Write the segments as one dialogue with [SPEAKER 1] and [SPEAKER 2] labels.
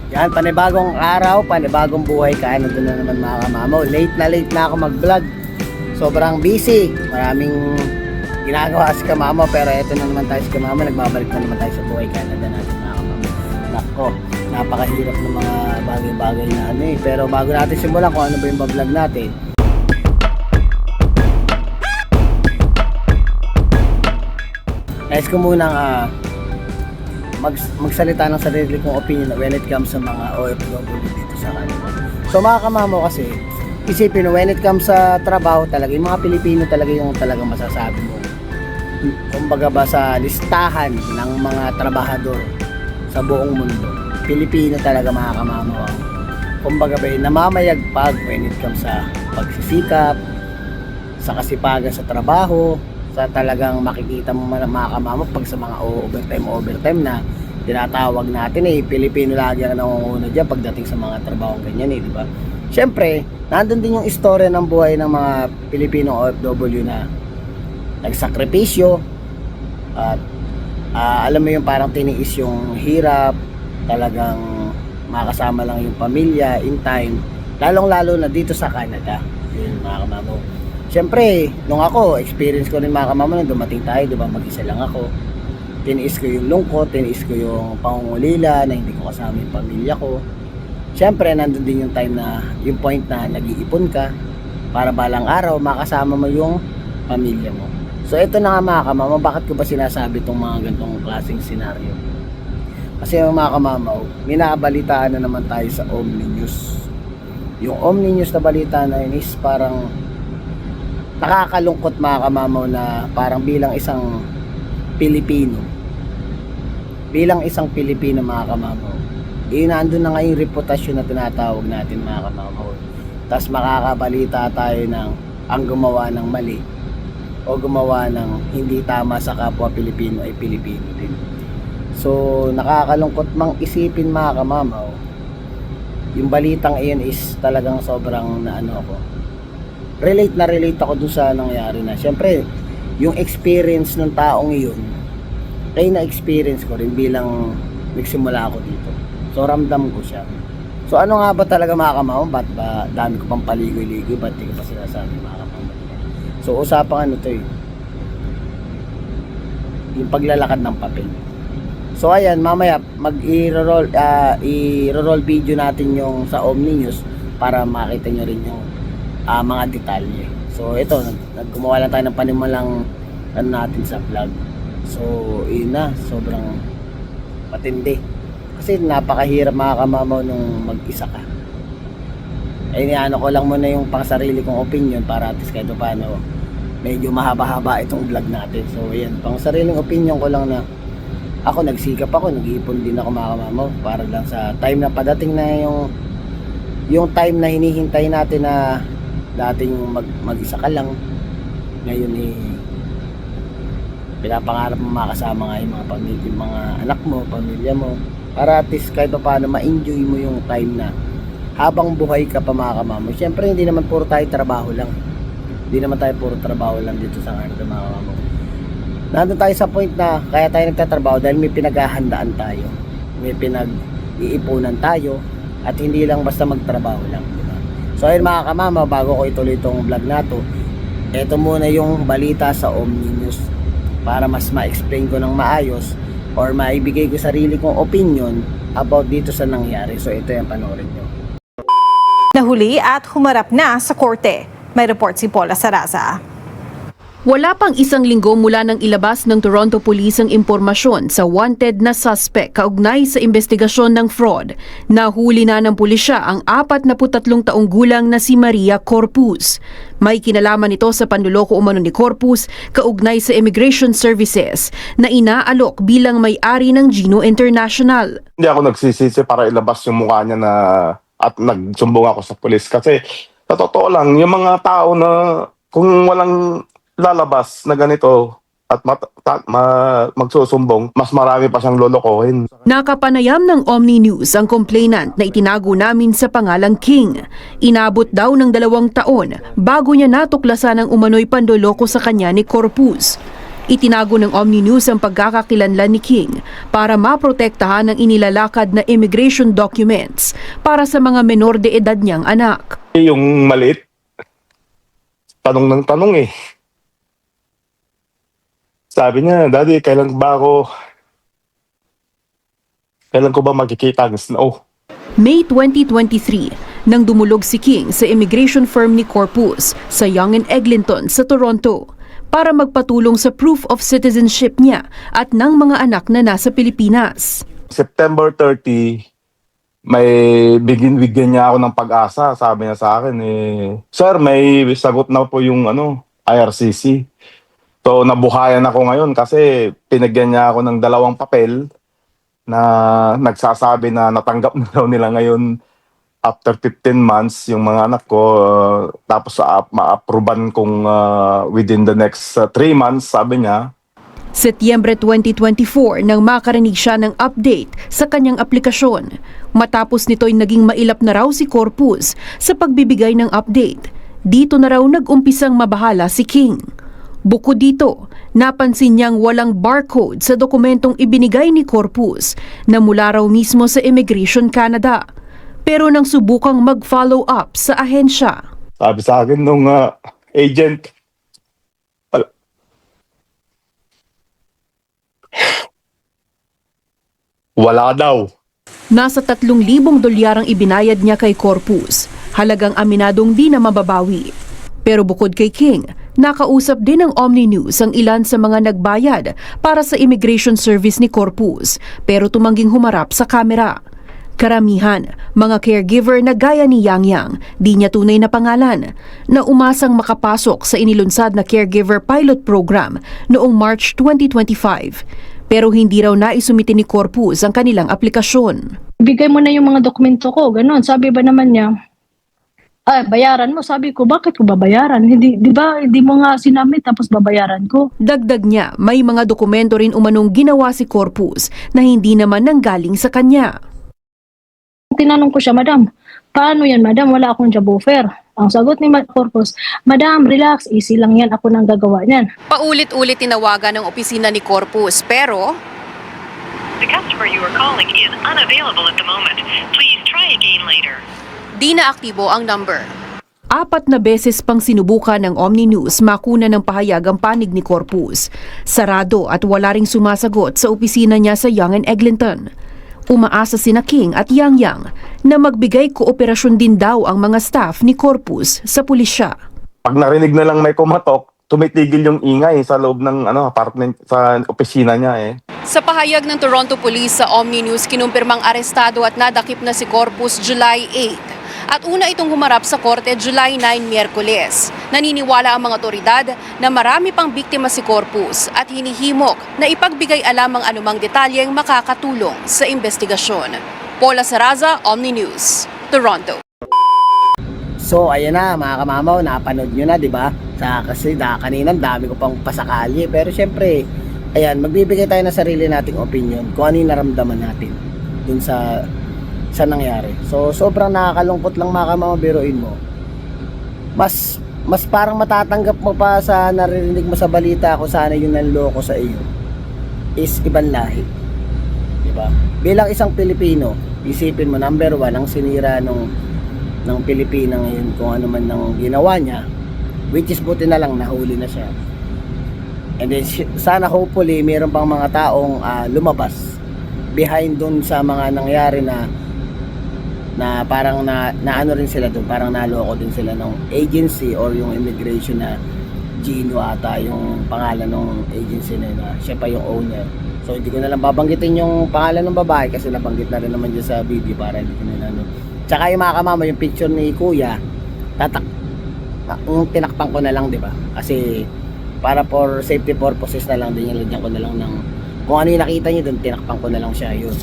[SPEAKER 1] Yan, panibagong araw, panibagong buhay. Kaya nandun na naman mga kamamaw. Late na ako mag-vlog. Sobrang busy. Maraming ginagawa sa kamamaw. Pero eto na naman tayo sa kamamaw. Nagbabalik na naman tayo sa buhay Canada natin mga kamamaw. Nako, napakahirap ng mga bagay-bagay na ano eh. Pero bago natin simulan kung ano ba yung vlog natin, nais ko munang magsalita ng sarili kong opinion when it comes sa mga OFW dito sa Canada. So mga kamamo, kasi isipin mo, when it comes sa trabaho talaga, yung mga Pilipino talaga yung talagang masasabi mo, kumbaga ba sa listahan ng mga trabahador sa buong mundo, Pilipino talaga mga kamamo, kumbaga ba yung namamayagpag when it comes sa pagsisikap, sa kasipagan sa trabaho, sa talagang makikita mo mga kamamo pag sa mga overtime na tinatawag natin eh, Pilipino lagi ang nangunguna dyan pagdating sa mga trabaho ganyan eh, di ba? Siyempre, nandun din yung istorya ng buhay ng mga Pilipino OFW na nagsakripisyo at alam mo yung parang tiniis yung hirap, talagang makasama lang yung pamilya in time, lalong lalo na dito sa Canada. Yun mga kamamo. Siyempre, nung ako, experience ko rin mga kamama, nung dumating tayo, diba, mag-isa lang ako. Tiniis ko yung lungkot, tiniis ko yung pangungulila, na hindi ko kasama yung pamilya ko. Siyempre, nandun din yung time na, yung point na nag-iipon ka, para balang araw, makasama mo yung pamilya mo. So, ito na nga mga kamama, bakit ko ba sinasabi itong mga ganitong klaseng senaryo? Kasi mga kamama, minabalitaan na naman tayo sa Omni News. Yung Omni News na balita na yun is parang nakakalungkot mga kamamaw na parang bilang isang Pilipino mga kamamaw, nandun na nga yung reputasyon na tinatawag natin mga kamamaw. Tapos makakabalita tayo ng ang gumawa ng mali o gumawa ng hindi tama sa kapwa Pilipino ay Pilipino din. So nakakalungkot mang isipin mga kamamaw, yung balitang iyon is talagang sobrang naano ako, relate ako dun sa nangyari na. Siyempre, yung experience ng taong iyon ay na-experience ko rin bilang nagsimula ako dito. So, ramdam ko siya. So, ano nga ba talaga mga kamao? Ba't ba dami ko pang paligoy-ligoy? Ba't di ko pa sinasabi mga kamao? So, usapang ano to eh, yung paglalakad ng papel. So, ayan, mamaya i-roll video natin yung sa Omni News para makita nyo rin yung mga detalye. So ito, naggumawa lang tayo ng panimulang ano natin sa vlog. So yun na, sobrang matindi. Kasi napakahirap mga kamamaw nung mag-isa ka. Ay niano ko lang muna yung pang sarili kong opinion para at least kahit paano medyo mahaba-haba itong vlog natin. So yan, pang sariling opinion ko lang na ako nagsikap ako, nag-iipon din ako mga kamamaw para lang sa time na padating na yung time na hinihintay natin na dating mag-isa ka lang, ngayon eh pinapangarap mo makasama nga yung mga pamilya, yung mga anak mo, pamilya mo, para at least kahit paano ma-enjoy mo yung time na habang buhay ka pa mga kamamo. Siyempre hindi naman puro tayo trabaho lang, hindi naman tayo puro trabaho lang dito sa Canada mga kamamo. Nandun tayo sa point na kaya tayo nagtatrabaho dahil may pinaghahandaan tayo, may pinag-iipunan tayo, at hindi lang basta magtrabaho lang. So ayun mga kamama, bago ko ituloy itong vlog na to, ito muna yung balita sa Omni News para mas ma-explain ko ng maayos or maibigay ko sarili kong opinion about dito sa nangyari. So ito yung panoorin nyo.
[SPEAKER 2] Nahuli at humarap na sa korte. May report si Paula Saraza.
[SPEAKER 3] Wala pang isang linggo mula nang ilabas ng Toronto Police ang impormasyon sa wanted na suspect kaugnay sa investigasyon ng fraud. Nahuli na ng pulisya ang 43 taong gulang na si Maria Corpus. May kinalaman ito sa panluloko umano ni Corpus kaugnay sa Immigration Services na inaalok bilang may-ari ng Gino International.
[SPEAKER 4] Hindi ako nagsisisi para ilabas yung mukha niya na at nagsumbong ako sa pulis kasi sa totoo lang, yung mga tao na kung walang lalabas na ganito at magsusumbong, mas marami pa siyang lolokohin.
[SPEAKER 3] Nakapanayam ng Omni News ang complainant na itinago namin sa pangalang King. Inabot daw ng 2 taon bago niya natuklasan ang umano'y panloloko sa kanya ni Corpus. Itinago ng Omni News ang pagkakakilanlan ni King para maprotektahan ang inilalakad na immigration documents para sa mga menor de edad niyang anak.
[SPEAKER 4] Yung maliit, tanong ng tanong eh. Sabi niya, Daddy, kailan ko ba makikita ang snow?
[SPEAKER 3] May 2023, nang dumulog si King sa immigration firm ni Corpus sa Yonge and Eglinton sa Toronto para magpatulong sa proof of citizenship niya at ng mga anak na nasa Pilipinas.
[SPEAKER 4] September 30, bigyan niya ako ng pag-asa. Sabi niya sa akin, Sir, may sagot na po yung IRCC. So, nabuhayan ako ngayon kasi pinagyan niya ako ng 2 papel na nagsasabi na natanggap na daw nila ngayon after 15 months yung mga anak ko. Tapos ma-approvean kung within the next 3 months, sabi niya.
[SPEAKER 3] Setyembre 2024 nang makarinig siya ng update sa kanyang aplikasyon. Matapos nito'y naging mailap na raw si Corpus sa pagbibigay ng update. Dito na raw nag-umpisang mabahala si King. Bukod dito, napansin niyang walang barcode sa dokumentong ibinigay ni Corpus na mula raw mismo sa Immigration Canada. Pero nang subukang mag-follow up sa ahensya.
[SPEAKER 4] Sabi sa akin nung agent, wala daw.
[SPEAKER 3] Nasa $3,000 ang ibinayad niya kay Corpus, halagang aminadong di na mababawi. Pero bukod kay King, nakausap din ng Omni News ang ilan sa mga nagbayad para sa immigration service ni Corpus, pero tumangging humarap sa kamera. Karamihan, mga caregiver na gaya ni Yang Yang, di niya tunay na pangalan, na umasang makapasok sa inilunsad na caregiver pilot program noong March 2025. Pero hindi raw naisumite ni Corpus ang kanilang aplikasyon.
[SPEAKER 5] Bigay mo na yung mga dokumento ko, ganun. Sabi ba naman niya, bayaran mo. Sabi ko, bakit ko babayaran? Hindi, di ba, hindi mo nga sinamit tapos babayaran ko.
[SPEAKER 3] Dagdag niya, may mga dokumento rin umanong ginawa si Corpus na hindi naman nanggaling sa kanya.
[SPEAKER 5] Tinanong ko siya, Madam, paano yan, Madam? Wala akong job offer. Ang sagot ni Corpus, Madam, relax, easy lang yan, ako nang gagawa niyan.
[SPEAKER 3] Paulit-ulit tinawagan ng opisina ni Corpus, pero
[SPEAKER 6] The customer you are calling is unavailable at the moment. Please try again later.
[SPEAKER 3] di na aktibo ang number. 4 na beses pang sinubukan ng Omni News makuna ng pahayag ang panig ni Corpus. Sarado at wala ring sumasagot sa opisina niya sa Yonge and Eglinton. Umaasa sina King at Yang Yang na magbigay kooperasyon din daw ang mga staff ni Corpus sa pulisya.
[SPEAKER 4] Pag narinig na lang may kumatok, tumitigil yung ingay sa loob ng apartment sa opisina niya .
[SPEAKER 3] Sa pahayag ng Toronto Police sa Omni News, kinumpirmang arestado at nadakip na si Corpus July 8. At una itong humarap sa korte July 9, Miyerkules. Naniniwala ang mga otoridad na marami pang biktima si Corpus at hinihimok na ipagbigay alam ang anumang detalyeng makakatulong sa investigasyon. Paula Saraza, Omni News, Toronto.
[SPEAKER 1] So ayan na mga kamamaw, napanood nyo na, di ba? Kasi kanina dami ko pang pasakali, pero syempre ayan, magbibigay tayo ng sarili nating opinion kung ano yung naramdaman natin dun sa nangyari. So sobrang nakakalungkot lang mga kamamaw, biruin mo. Mas parang matatanggap mo pa sa naririnig mo sa balita kung sana yung nanloko sa iyo is ibang lahi. Di ba? Bilang isang Pilipino, isipin mo, number 1, ang sinira ng Pilipina ngayon kung ano man nang ginawa niya, which is buti na lang nahuli na siya. And then sana hopefully mayroon pang mga taong lumabas behind dun sa mga nangyari na parang na ano rin sila dun, parang naloko din sila ng agency or yung immigration na Gino ata yung pangalan ng agency na yun, siya pa yung owner. So hindi ko na lang babanggitin yung pangalan ng babae kasi nabanggit na rin naman dyan sa video para hindi ko na ano. Tsaka yung mga kamama, yung picture ni Kuya, tinakpan ko na lang, di ba? Kasi para for safety purposes na lang din, nilagyan ko na lang ng kung ano yung nakita niyo doon, tinakpan ko na lang siya, yun.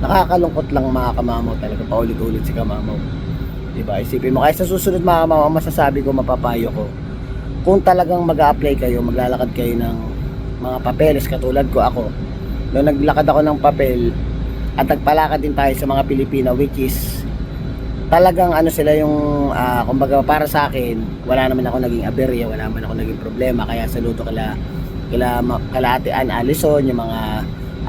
[SPEAKER 1] Nakakalungkot lang mga kamamaw talaga, paulit-ulit si kamamaw. Di ba? Isipin mo, kaya sa susunod mga kamamaw, masasabi ko, mapapayo ko, kung talagang mag-a-apply kayo, maglalakad kayo ng mga papeles, katulad ko ako, noong naglakad ako ng papel, at nagpalakad din tayo sa mga Pilipino, which is talagang ano sila yung kumbaga para sa akin, wala naman ako naging aberya, wala naman ako naging problema, kaya saludo kila Ate Ann Allison, yung mga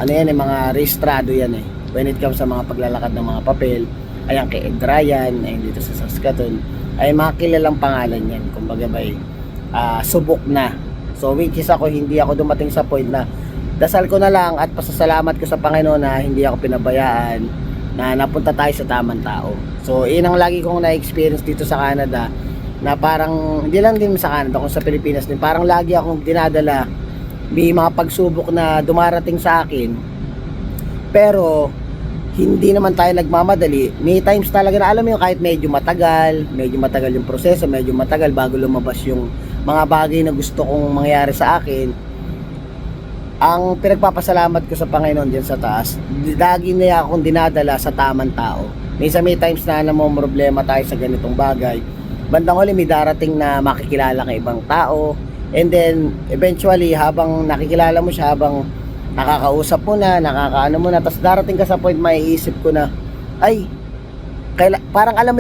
[SPEAKER 1] ano yan, yung mga rehistrado yan eh. When it comes sa mga paglalakad ng mga papel, ayan kay Ed Ryan, ayun dito sa Saskatoon, ay mga kilalang pangalan yan. Kumbaga ba'y subok na. So which is ako, hindi ako dumating sa point na dasal ko na lang at pasasalamat ko sa Panginoon na hindi ako pinabayaan, na napunta tayo sa tamang tao. So yun ang lagi kong na-experience dito sa Canada, na parang hindi lang din sa Canada, kung sa Pilipinas din, parang lagi akong dinadala, may mga pagsubok na dumarating sa akin, pero hindi naman tayo nagmamadali. May times talaga na alam mo yung kahit medyo matagal yung proseso, medyo matagal bago lumabas yung mga bagay na gusto kong mangyari sa akin. Ang pinagpapasalamat ko sa Panginoon dyan sa taas, lagi na akong dinadala sa tamang tao. Minsan may times na problema tayo sa ganitong bagay, bandang huli may darating na makikilala ka ibang tao, and then eventually habang nakikilala mo siya, habang nakakausap mo na, nakakaano mo na, tapos darating ka sa point, maiisip ko na ay parang alam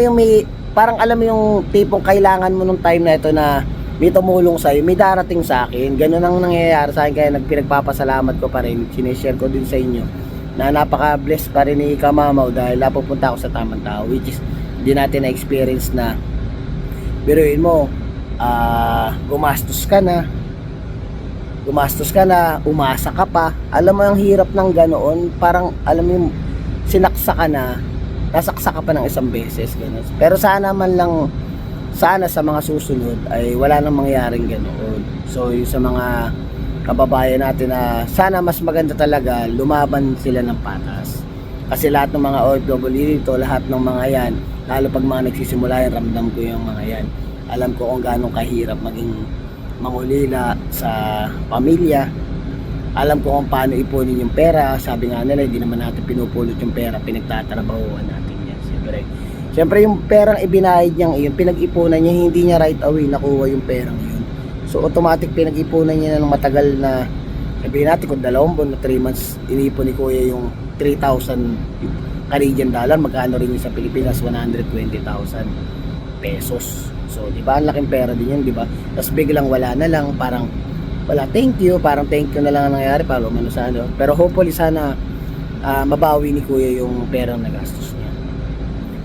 [SPEAKER 1] mo yung tipong kailangan mo nung time na ito na may tumulong sa'yo, may darating sa akin. Ganun ang nangyayari sa akin, kaya pinagpapasalamat ko pa rin, sinishare ko din sa inyo na napaka-bless pa rin ni Kamamaw dahil napupunta ako sa tamang tao, which is hindi natin na-experience na biruin mo, gumastos ka na, umasa ka pa. Alam mo yung hirap ng ganoon, parang alam mo yung sinaksa ka na, nasaksa ka pa ng isang beses, gano'n. Pero sana sa mga susunod ay wala nang mangyaring ganoon. So yung sa mga kababayan natin na sana mas maganda talaga, lumaban sila ng patas. Kasi lahat ng mga OFW dito, lahat ng mga yan, lalo pag mga nagsisimula yan, ramdam ko yung mga yan. Alam ko kung gaano kahirap maging mangulila sa pamilya. Alam ko kung paano ipunin yung pera. Sabi nga nila, hindi naman natin pinupulot yung pera, pinagtatrabahuan natin yan. Siyempre yung perang ibinayad niyang iyon, pinag-ipunan niya, hindi niya right away nakuha yung perang yun. So automatic pinag-ipunan niya ng matagal na, sabihin natin kung 2 buwan na 3 months, inipon ni Kuya yung 3,000 Canadian dollar, magkano rin yung sa Pilipinas, 120,000 pesos. So, di ba, ang laking pera din yun, di ba? Tapos biglang wala na lang, parang wala, thank you na lang ang nangyari para umano sa ano. Pero hopefully sana mabawi ni Kuya yung perang nagastos niya.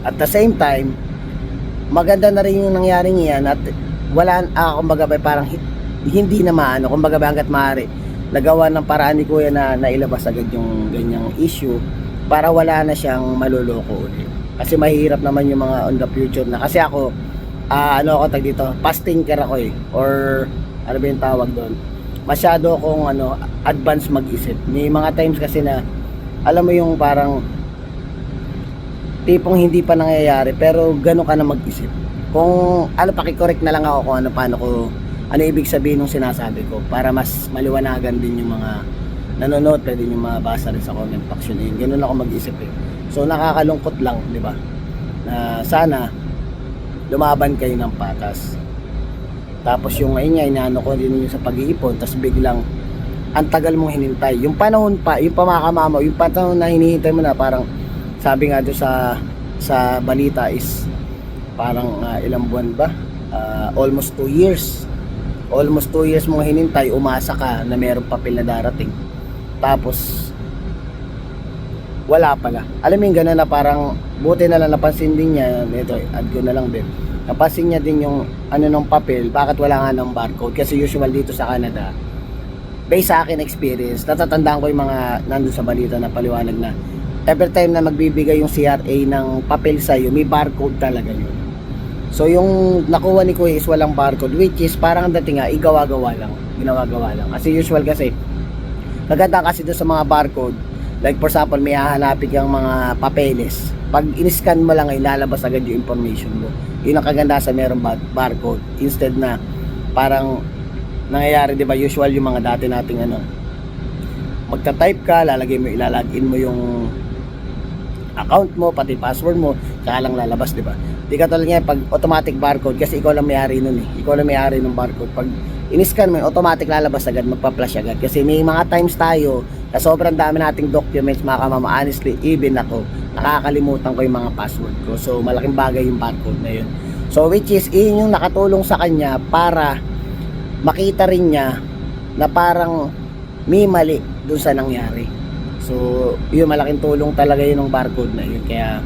[SPEAKER 1] At the same time, maganda na rin yung nangyaring yan at wala, kumbaga parang hindi na maano, kumbaga hanggat maaari, nagawa ng paraan ni Kuya na nailabas agad yung ganyang issue para wala na siyang maluloko ulit. Kasi mahirap naman yung mga on the future na, kasi ako, tag dito, past thinker ako eh, or ano ba yung tawag doon, masyado akong advance mag-isip. May mga times kasi na alam mo yung parang tipong hindi pa nangyayari pero gano'n ka na mag-isip. Kung pakicorrect na lang ako kung ano ibig sabihin ng sinasabi ko para mas maliwanagan din yung mga nanonood, pwede nyo mabasa rin sa comment section yun. Gano'n ako mag-isip eh. So nakakalungkot lang, di ba, na sana lumaban kayo ng patas. Tapos yung inaano ko din yung sa pag-iipon, tapos biglang ang tagal mong hinintay. Yung panahon pa, yung pamakamamaw, yung panahon na hinihintay mo na, parang sabi nga doon sa balita is parang ilang buwan ba? Almost 2 years. Almost 2 years mong hinintay, umasa ka na mayroong papel na darating. Tapos wala pala. Alam mo yung gano'n na parang buti na lang napansin din niya, ito, add ko na lang din. Napansin niya din yung ng papel, bakit wala nga ng barcode. Kasi usual dito sa Canada, based sa akin experience, natatandaan ko yung mga nandun sa balita na paliwanag na every time na magbibigay yung CRA ng papel sa'yo, may barcode talaga yun. So yung nakuha ni Kuya is walang barcode, which is parang dating nga, ginawa-gawa lang. Kasi usual kasi, maganda kasi doon sa mga barcode, like for example, may hahanapin kang mga papeles. Pag in-scan mo lang, ilalabas agad yung information mo. Yun ang kaganda sa merong barcode. Instead na parang nangyayari, di ba, usual yung mga dati nating magta-type ka, ilalagin mo yung account mo, pati password mo, saka lang lalabas, di ba? Di ka tulad ngayon, pag automatic barcode, kasi ikaw lang may-ari nun eh. Ikaw lang may-ari ng barcode. Pag in-scan mo, automatic lalabas agad, magpa-flash agad. Kasi may mga times tayo, na sobrang dami nating documents, mga kamama, honestly, even ako, nakakalimutan ko yung mga password ko. So, malaking bagay yung barcode na yun. So, which is, yun yung nakatulong sa kanya para makita rin niya na parang may mali dun sa nangyari. So, yun, malaking tulong talaga yun ng barcode na yun. Kaya,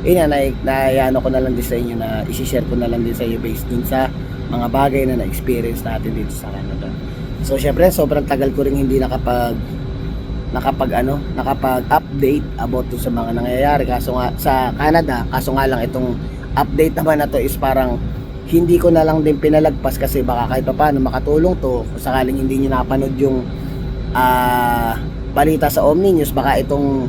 [SPEAKER 1] yun nga, naiano ko na lang din sa inyo na isi-share ko na lang din sa inyo based dun sa mga bagay na na-experience natin dito sa Canada. So, syempre, sobrang tagal ko rin hindi nakapag-update about dun sa mga nangyayari. Kaso nga, sa Canada, kaso nga lang itong update naman na to is parang hindi ko na lang din pinalagpas kasi baka kahit pa paano makatulong to kung sakaling hindi nyo napanood yung balita sa Omni News, baka itong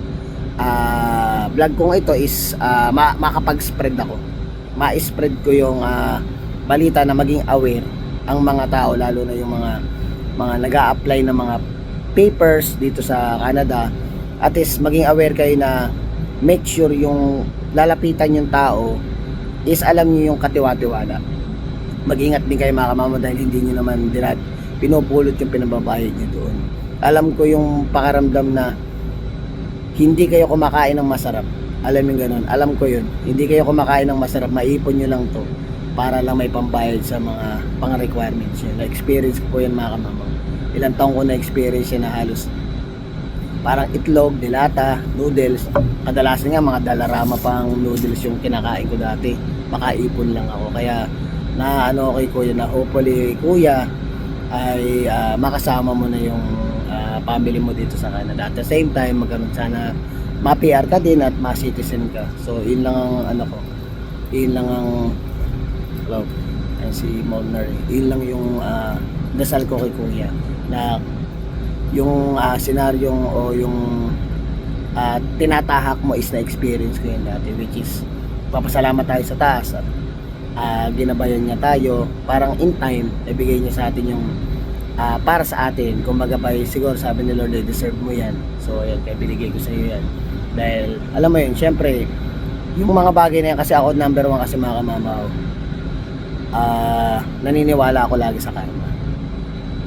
[SPEAKER 1] vlog kong ito is makapag-spread ako, ma-spread ko yung balita na maging aware ang mga tao, lalo na yung mga nag-a-apply ng mga papers dito sa Canada. At least maging aware kayo na make sure yung lalapitan yung tao is alam niyo yung katiwa-tiwala. Mag-ingat din kayo mga kamama dahil hindi niyo naman pinupulot yung pinababayad niyo doon. Alam ko yung pakaramdam na hindi kayo kumakain ng masarap. Alam yung ganun. Alam ko yun. Hindi kayo kumakain ng masarap. Maipon nyo lang to para lang may pambayad sa mga pang-requirements nyo. Na-experience ko yan mga kamama. Ilang taong ko na-experience yan na halos parang itlog, dilata, noodles. Kadalasan nga mga dalarama pang noodles yung kinakain ko dati. Makaipon lang ako. Kaya na kay kuya na hopefully kuya ay makasama mo na yung family mo dito sa Canada. At the same time, magkaroon sana ma-PR ka din at ma-citizen ka. So, yun lang ang yun lang ang hello, and si Molnar. Yun lang yung dasal ko kay kuya na yung senaryong o yung tinatahak mo is na-experience ko yun dati, which is papasalamat tayo sa taas at ginabayan niya tayo. Parang in time, nabigay niya sa atin yung para sa atin, kumbaga ba siguro sabi ni Lord, deserve mo yan. So yan, kaya binigay ko sa iyo yan dahil alam mo yun, syempre yung mga bagay na yan, kasi ako number 1 kasi mga kamamaw, naniniwala ako lagi sa karma.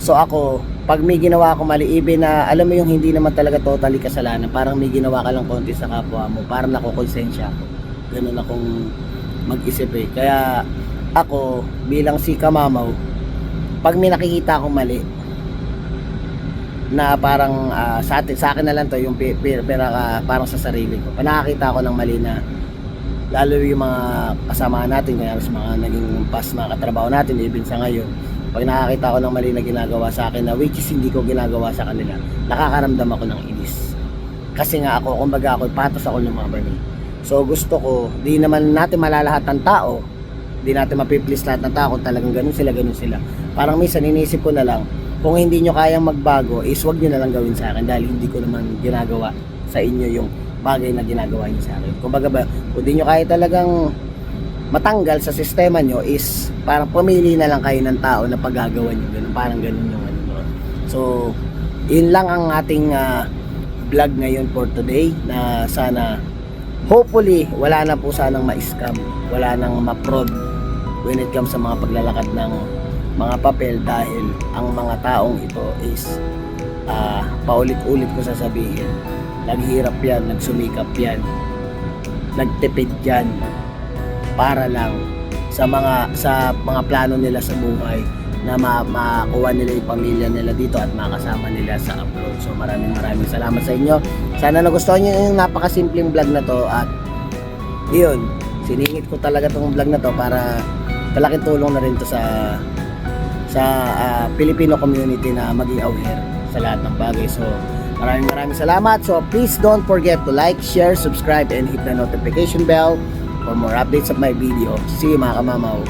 [SPEAKER 1] So ako, pag may ginawa ako mali, even na alam mo yung hindi naman talaga totally kasalanan, parang may ginawa ka lang konti sa kapwa mo, parang nakukonsensya ako. Ganun akong mag-isip eh. Kaya ako bilang si kamamaw, pag may nakikita akong mali na parang sa akin na lang to yung pera parang sa sarili ko, pag nakakita ako ng mali na lalo yung mga kasama natin, kaya sa mga naging past mga katrabaho natin, even sa ngayon, pag nakakita ako ng mali na ginagawa sa akin na which is hindi ko ginagawa sa kanila, nakakaramdam ako ng inis. Kasi nga ako, kumbaga ako, patos ako ng mga barney. So gusto ko, di naman natin malalahat ng tao, di natin mapiplease lahat ng tao kung talagang ganun sila. Parang minsan inisip ko na lang, kung hindi nyo kayang magbago, is wag nyo na lang gawin sa akin dahil hindi ko naman ginagawa sa inyo yung bagay na ginagawa nyo sa akin. Kumbaga ba, kung di nyo kaya talagang matanggal sa sistema nyo, is parang pumili na lang kayo ng tao na paggagawa nyo. Ganun, parang ganun yung ano. So, yun lang ang ating vlog ngayon for today, na sana hopefully wala na po sanang ma-scam, wala nang ma-fraud when it comes sa mga paglalakad ng mga papel, dahil ang mga taong ito is paulit-ulit ko sasabihin, naghihirap yan, nagsumikap yan, nagtipid yan para lang sa mga plano nila sa buhay na makuha nila yung pamilya nila dito at makasama nila sa abroad. So maraming salamat sa inyo. Sana nagustuhan nyo yung napakasimpleng vlog na to, at yun, siningit ko talaga tong vlog na to para malaking tulong na rin to sa Filipino community na maging aware sa lahat ng bagay. So maraming salamat. So please don't forget to like, share, subscribe, and hit the notification bell for more updates of my video. See you mga kamamaw.